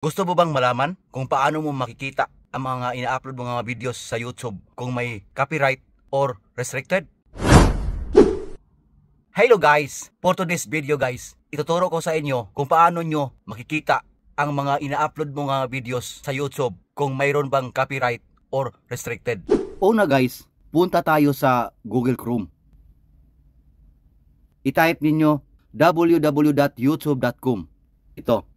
Gusto mo bang malaman kung paano mo makikita ang mga ina-upload mo mga videos sa YouTube kung may copyright or restricted? Hello guys! For today's video guys, ituturo ko sa inyo kung paano nyo makikita ang mga ina-upload mo mga videos sa YouTube kung mayroon bang copyright or restricted. Una guys, punta tayo sa Google Chrome. I-type ninyo www.youtube.com. Ito.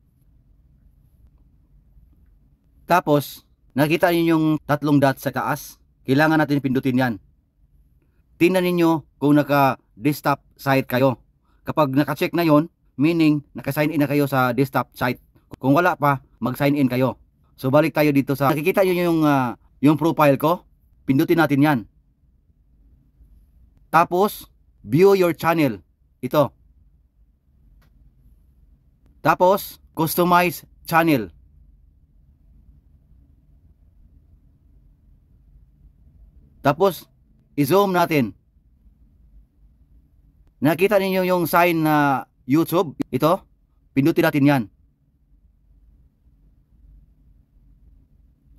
Tapos, nakita ninyo yung tatlong dots sa taas. Kailangan natin pindutin yan. Tingnan ninyo kung naka-desktop site kayo. Kapag naka-check na yon, meaning naka-sign in na kayo sa desktop site. Kung wala pa, mag-sign in kayo. So balik tayo dito sa nakikita niyo yung profile ko. Pindutin natin yan. Tapos, view your channel. Ito. Tapos, customize channel. Tapos, i-zoom natin. Nakita niyo yung sign na YouTube? Ito. Pindutin natin yan.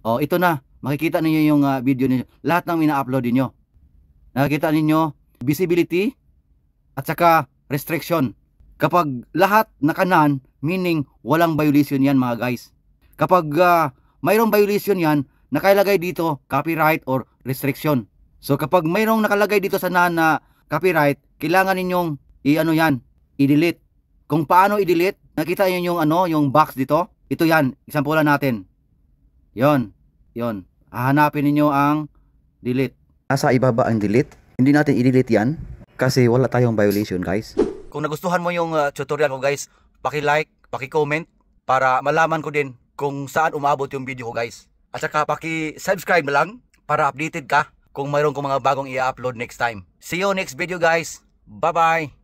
Oh, ito na. Makikita niyo yung video niyo. Lahat ng ina-upload niyo. Nakikita niyo visibility at saka restriction. Kapag lahat nakanan, meaning walang violation yan mga guys. Kapag mayroong violation yan, nakalagay dito copyright or restriction. So kapag mayroong nakalagay dito sa na copyright, kailangan ninyong i-delete. Kung paano i-delete, nakita niyo yung box dito. Ito yan, example natin. Yon. Hahanapin niyo ang delete. Nasa ibaba ang delete. Hindi natin i-delete yan kasi wala tayong violation guys. Kung nagustuhan mo yung tutorial ko guys, paki-like, paki-comment para malaman ko din kung saan umabot yung video ko guys. At saka paki-subscribe na lang para updated ka kung mayroon kong mga bagong i-upload next time. See you next video guys. Bye-bye!